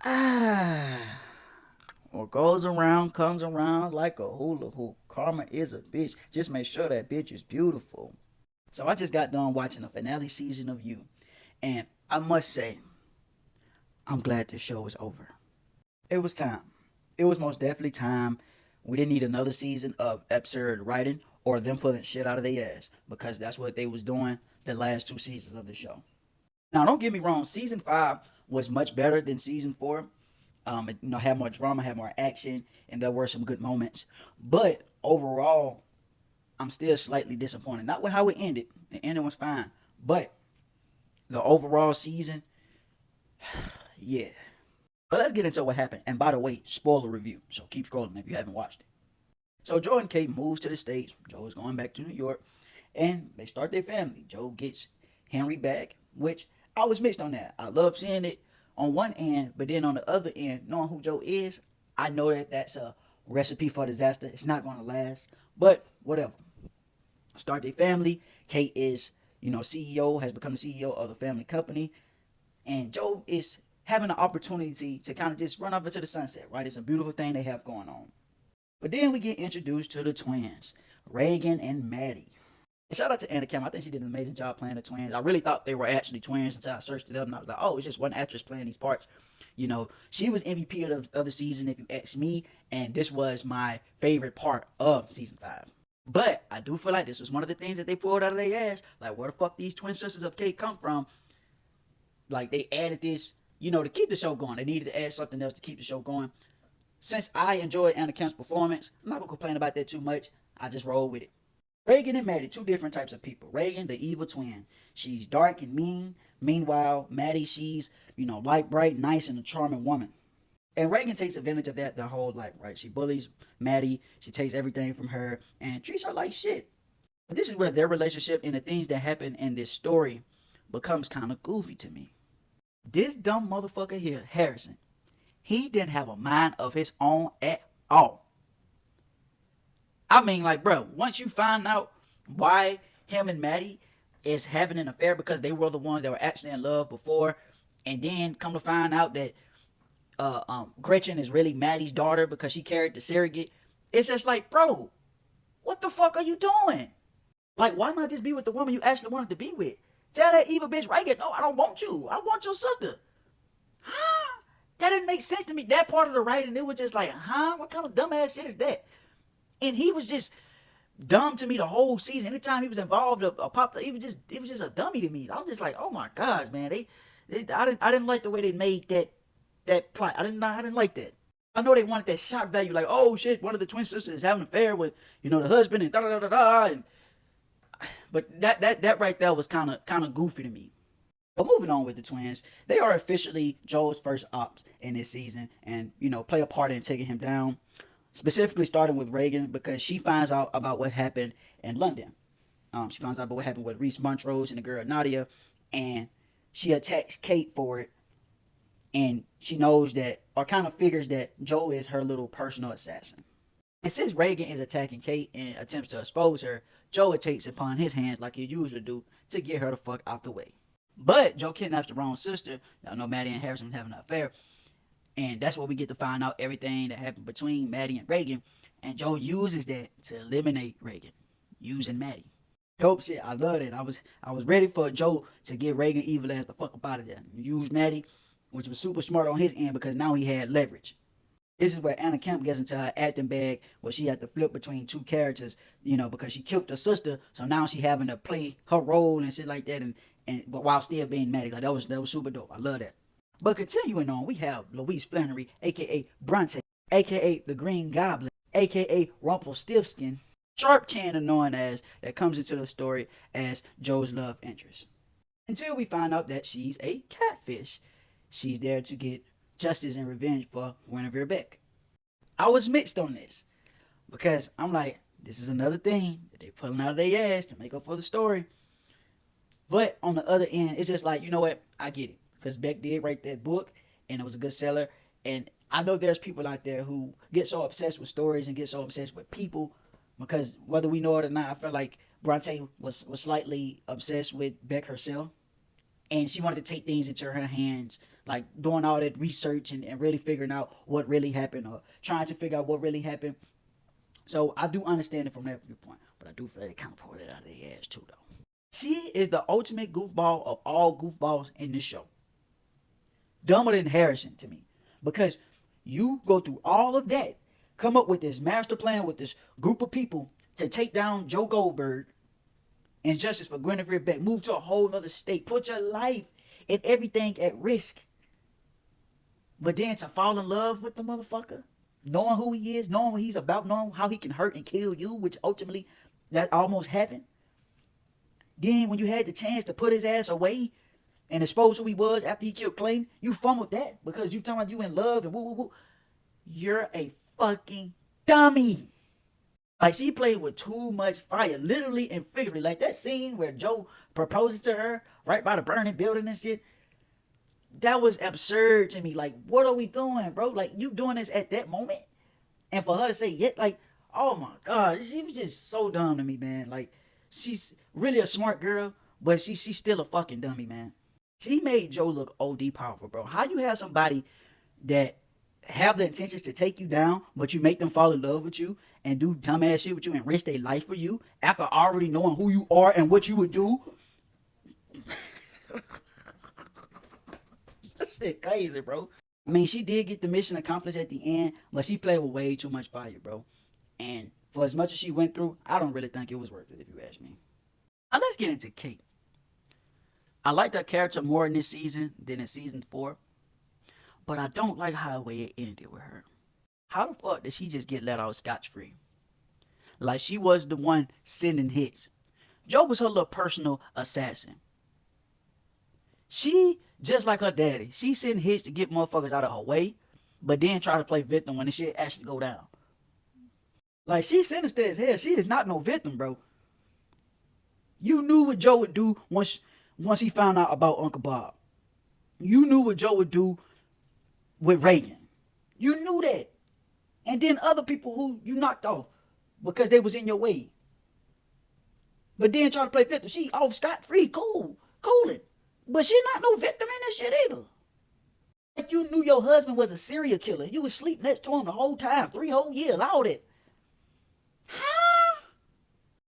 Ah, what goes around comes around like a hula hoop. Karma is a bitch. Just make sure that bitch is beautiful. So I just got done watching the finale season of You, and I must say, I'm glad the show is over. It was time. It was most definitely time. We didn't need another season of absurd writing or them pulling shit out of their ass because that's what they was doing the last two seasons of the show. Now, don't get me wrong. Season 5 was much better than season 4. It, had more drama, had more action, and there were some good moments. But overall, I'm still slightly disappointed. Not with how it ended. The ending was fine, but the overall season, yeah. But let's get into what happened. And by the way, spoiler review. So keep scrolling if you haven't watched it. So Joe and Kate moves to the States. Joe is going back to New York, and they start their family. Joe gets Henry back, which I was mixed on that. I love seeing it on one end, but then on the other end, knowing who Joe is, I know that that's a recipe for disaster. It's not going to last, but whatever. Start their family. Kate is, CEO, has become the CEO of the family company, and Joe is having an opportunity to kind of just run off into the sunset, right? It's a beautiful thing they have going on. But then we get introduced to the twins, Reagan and Maddie. Shout out to Anna Kim. I think she did an amazing job playing the twins. I really thought they were actually twins until I searched it up and I was like, oh, it's just one actress playing these parts. She was MVP of the season, if you ask me, and this was my favorite part of season 5. But I do feel like this was one of the things that they pulled out of their ass. Like, where the fuck these twin sisters of Kate come from? Like, they added this, to keep the show going. They needed to add something else to keep the show going. Since I enjoyed Anna Kim's performance, I'm not gonna complain about that too much. I just roll with it. Reagan and Maddie, two different types of people. Reagan, the evil twin. She's dark and mean. Meanwhile, Maddie, she's, light, bright, nice, and a charming woman. And Reagan takes advantage of that the whole life, right? She bullies Maddie. She takes everything from her and treats her like shit. But this is where their relationship and the things that happen in this story becomes kind of goofy to me. This dumb motherfucker here, Harrison, he didn't have a mind of his own at all. I mean, like, bro, once you find out why him and Maddie is having an affair because they were the ones that were actually in love before, and then come to find out that Gretchen is really Maddie's daughter because she carried the surrogate, it's just like, bro, what the fuck are you doing? Like, why not just be with the woman you actually wanted to be with? Tell that evil bitch Reagan, no, I don't want you. I want your sister. Huh? That didn't make sense to me. That part of the writing, it was just like, huh? What kind of dumbass shit is that? And he was just dumb to me the whole season. Anytime he was involved or popped, it was just a dummy to me. I was just like, oh my gosh, man. I didn't like the way they made that plot. I didn't like that. I know they wanted that shock value, like, oh shit, one of the twin sisters is having an affair with, the husband and da da da da da. And but that right there was kind of goofy to me. But moving on with the twins, they are officially Joel's first ops in this season, and play a part in taking him down. Specifically, starting with Reagan because she finds out about what happened in London. She finds out about what happened with Reese Montrose and the girl Nadia, and she attacks Kate for it. And she knows that, or kind of figures that Joel is her little personal assassin. And since Reagan is attacking Kate and attempts to expose her, Joel takes it upon his hands like he usually do to get her the fuck out the way. But Joe kidnaps the wrong sister. Y'all know Maddie and Harrison having an affair. And that's where we get to find out everything that happened between Maddie and Reagan. And Joe uses that to eliminate Reagan, using Maddie. Dope shit. I love it. I was ready for Joe to get Reagan evil ass the fuck up out of there. Use Maddie, which was super smart on his end because now he had leverage. This is where Anna Kemp gets into her acting bag where she had to flip between two characters, because she killed her sister, so now she having to play her role and shit like that, and but while still being Maddie. Like that was super dope. I love that. But continuing on, we have Louise Flannery, aka Bronte, aka the Green Goblin, aka Rumpelstiltskin, Sharp Chin known as, that comes into the story as Joe's love interest. Until we find out that she's a catfish. She's there to get justice and revenge for Guinevere Beck. I was mixed on this because I'm like, this is another thing that they pulling out of their ass to make up for the story. But on the other end, it's just like, you know what? I get it. Because Beck did write that book and it was a good seller. And I know there's people out there who get so obsessed with stories and get so obsessed with people because whether we know it or not, I feel like Bronte was slightly obsessed with Beck herself. And she wanted to take things into her hands like doing all that research and really figuring out what really happened or trying to figure out what really happened. So I do understand it from that viewpoint, but I do feel they kind of pulled it out of their ass too, though. She is the ultimate goofball of all goofballs in this show. Dumber than Harrison to me, because you go through all of that, come up with this master plan with this group of people to take down Joe Goldberg and justice for Guinevere Beck, move to a whole other state, put your life and everything at risk. But then to fall in love with the motherfucker, knowing who he is, knowing what he's about, knowing how he can hurt and kill you, which ultimately that almost happened. Then when you had the chance to put his ass away and expose who he was after he killed Clayton, you fumbled that because you talking about you in love and woo woo woo. You're a fucking dummy. Like, she played with too much fire, literally and figuratively. Like that scene where Joe proposes to her right by the burning building and shit. That was absurd to me. Like, what are we doing, bro? Like, you doing this at that moment? And for her to say, yeah, like, oh my God, she was just so dumb to me, man. Like, she's really a smart girl, but she's still a fucking dummy, man. She made Joe look OD powerful, bro. How you have somebody that have the intentions to take you down, but you make them fall in love with you and do dumbass shit with you and risk their life for you after already knowing who you are and what you would do? That shit crazy, bro. I mean, she did get the mission accomplished at the end, but she played with way too much fire, bro. And for as much as she went through, I don't really think it was worth it, if you ask me. Now let's get into Kate. I liked her character more in this season than in season 4, but I don't like how the way it ended with her. How the fuck did she just get let out scotch-free? Like she was the one sending hits. Joe was her little personal assassin. She, just like her daddy, she send hits to get motherfuckers out of her way, but then try to play victim when the shit actually go down. Like, she's sinister as hell. She is not no victim, bro. You knew what Joe would do once he found out about Uncle Bob. You knew what Joe would do with Reagan. You knew that. And then other people who you knocked off because they was in your way. But then try to play victim. She off scot-free, coolin'. But she not no victim in this shit either. Like, you knew your husband was a serial killer. You was sleep next to him the whole time, 3 whole years, all that. Huh?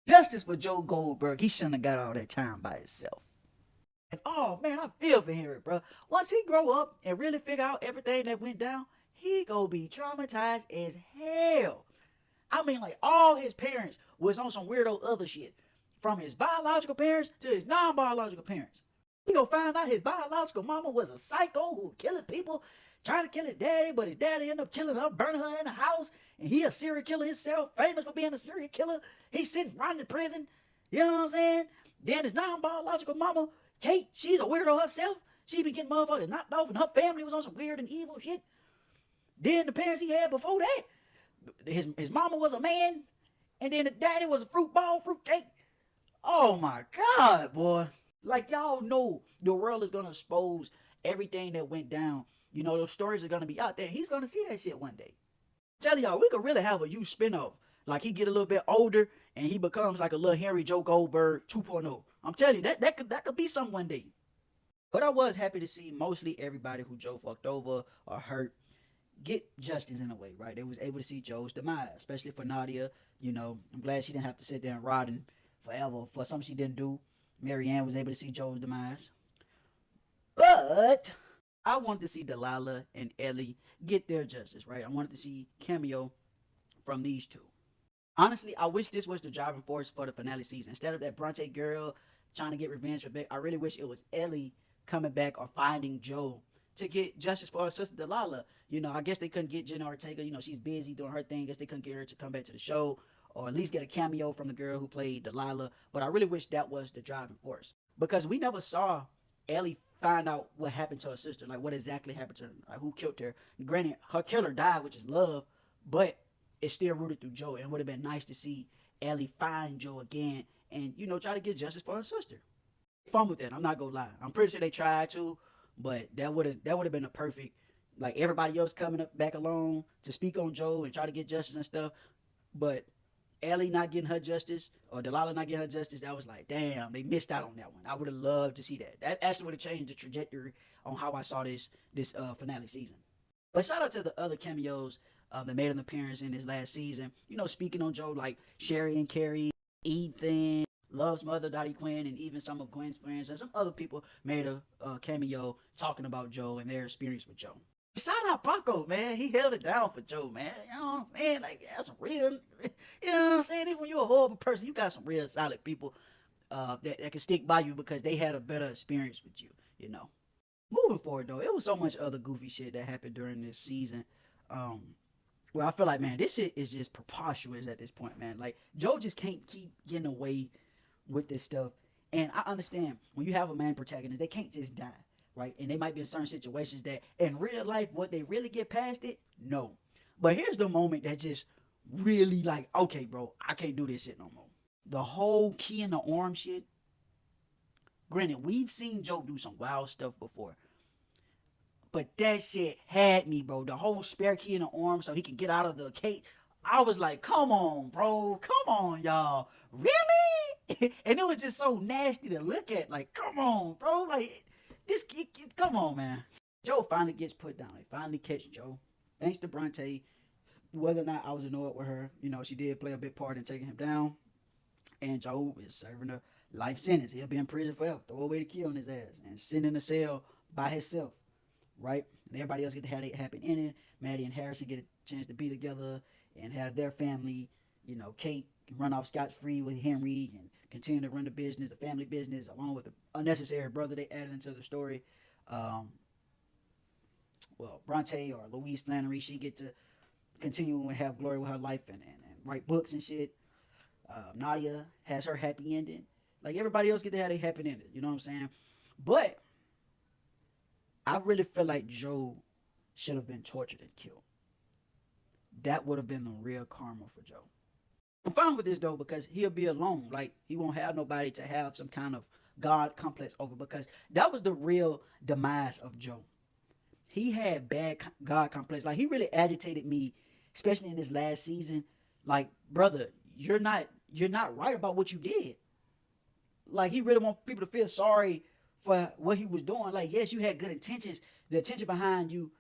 Justice for Joe Goldberg. He shouldn't have got all that time by himself. And oh man, I feel for Henry, bro. Once he grow up and really figure out everything that went down, he gonna be traumatized as hell. I mean, like, all his parents was on some weirdo other shit. From his biological parents to his non-biological parents. He gonna find out his biological mama was a psycho who killing people, trying to kill his daddy, but his daddy ended up killing her, burning her in the house, and he a serial killer himself, famous for being a serial killer. He's sitting right in prison. You know what I'm saying? Then his non-biological mama, Kate, she's a weirdo herself. She been getting motherfuckers knocked off, and her family was on some weird and evil shit. Then the parents he had before that, his mama was a man, and then the daddy was a fruit cake. Oh my God, boy. Like, y'all know the world is gonna expose everything that went down. You know, those stories are gonna be out there. He's gonna see that shit one day. I'm telling y'all, we could really have a huge spinoff. Like, he get a little bit older and he becomes like a little Henry Joe Goldberg 2.0. I'm telling you, that could be something one day. But I was happy to see mostly everybody who Joe fucked over or hurt get justice in a way, right? They was able to see Joe's demise, especially for Nadia. You know, I'm glad she didn't have to sit there and rotting forever for something she didn't do. Marianne was able to see Joe's demise. But I wanted to see Delilah and Ellie get their justice, right? I wanted to see cameo from these two. Honestly, I wish this was the driving force for the finale season. Instead of that Bronte girl trying to get revenge for Beck, I really wish it was Ellie coming back or finding Joe to get justice for her sister Delilah. You know, I guess they couldn't get Jenna Ortega. You know, she's busy doing her thing. I guess they couldn't get her to come back to the show or at least get a cameo from the girl who played Delilah. But I really wish that was the driving force. Because we never saw Ellie find out what happened to her sister. Like, what exactly happened to her. Like, who killed her. Granted, her killer died, which is Love. But it's still rooted through Joe. And it would have been nice to see Ellie find Joe again and, you know, try to get justice for her sister. Fun with that. I'm not going to lie. I'm pretty sure they tried to. But that would have been a perfect, like, everybody else coming up back along to speak on Joe and try to get justice and stuff. But Ellie not getting her justice or Delilah not getting her justice, I was like, damn, they missed out on that one. I would have loved to see that. That actually would have changed the trajectory on how I saw this finale season. But shout out to the other cameos that made an appearance in this last season. You know, speaking on Joe, like Sherry and Carrie, Ethan, Love's mother, Dottie Quinn, and even some of Gwen's friends and some other people made a cameo talking about Joe and their experience with Joe. Shout out Paco, man. He held it down for Joe, man. You know what I'm saying? Like, that's some real, you know what I'm saying? Even when you're a horrible person, you got some real solid people that can stick by you because they had a better experience with you, you know. Moving forward, though, it was so much other goofy shit that happened during this season. Well, I feel like, man, this shit is just preposterous at this point, man. Like, Joe just can't keep getting away with this stuff. And I understand when you have a main protagonist, they can't just die, right? And they might be in certain situations that in real life, would they really get past it? No. But here's the moment that just really like, okay, bro, I can't do this shit no more. The whole key in the arm shit. Granted, we've seen Joe do some wild stuff before. But that shit had me, bro. The whole spare key in the arm so he can get out of the cage. I was like, come on, bro. Come on, y'all. Really? And it was just so nasty to look at. Like, come on, bro. Like, come on, man. Joe finally gets put down. They finally catch Joe. Thanks to Bronte. Whether or not I was annoyed with her, you know, she did play a big part in taking him down. And Joe is serving a life sentence. He'll be in prison forever. Throw away the key on his ass. And sit in a cell by himself. Right? And everybody else get to have a happy ending. Maddie and Harrison get a chance to be together and have their family. You know, Kate can run off scot-free with Henry and continue to run the business, the family business, along with the unnecessary brother they added into the story. Well, Bronte or Louise Flannery, she get to continue and have glory with her life and write books and shit. Nadia has her happy ending. Like, everybody else get to have a happy ending. You know what I'm saying? But I really feel like Joe should have been tortured and killed. That would have been the real karma for Joe. I'm fine with this, though, because he'll be alone. Like, he won't have nobody to have some kind of God complex over, because that was the real demise of Joe. He had bad God complex. Like, he really agitated me, especially in this last season. Like, brother, you're not right about what you did. Like, he really wants people to feel sorry for what he was doing. Like, yes, you had good intentions. The intention behind you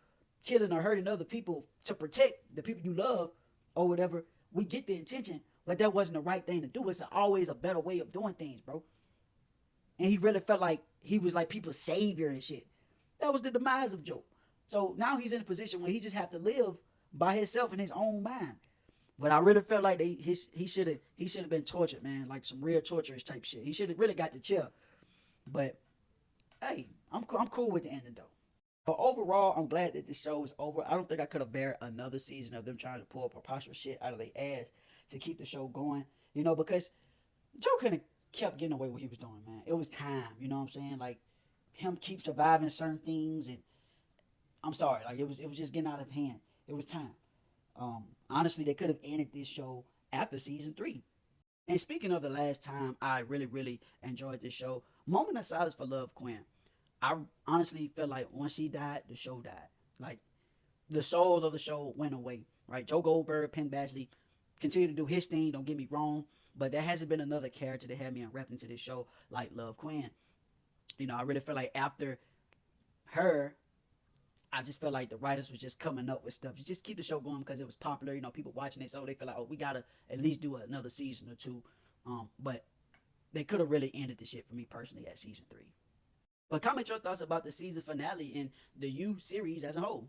killing or hurting other people to protect the people you love or whatever, we get the intention, but that wasn't the right thing to do. It's always a better way of doing things, bro. And he really felt like he was like people's savior and shit. That was the demise of Joe. So now he's in a position where he just have to live by himself in his own mind. But I really felt like he should have been tortured, man, like some real torturous type shit. He should have really got the chill. But hey, I'm cool with the ending though. But overall, I'm glad that the show is over. I don't think I could have bear another season of them trying to pull preposterous shit out of their ass to keep the show going. You know, because Joe could have kept getting away with what he was doing, man. It was time. You know what I'm saying? Like, him keep surviving certain things, and I'm sorry, like it was just getting out of hand. It was time. Honestly, they could have ended this show after season 3. And speaking of the last time I really, really enjoyed this show, moment of silence for Love Quinn. I honestly felt like once she died, the show died. Like, the soul of the show went away, right? Joe Goldberg, Penn Badgley, continue to do his thing, don't get me wrong, but there hasn't been another character that had me wrapped into this show like Love Quinn. You know, I really feel like after her, I just felt like the writers was just coming up with stuff. Just keep the show going because it was popular. You know, people watching it, so they feel like, oh, we gotta at least do another season or two. But they could have really ended the shit for me personally at season 3. But comment your thoughts about the season finale and the You series as a whole.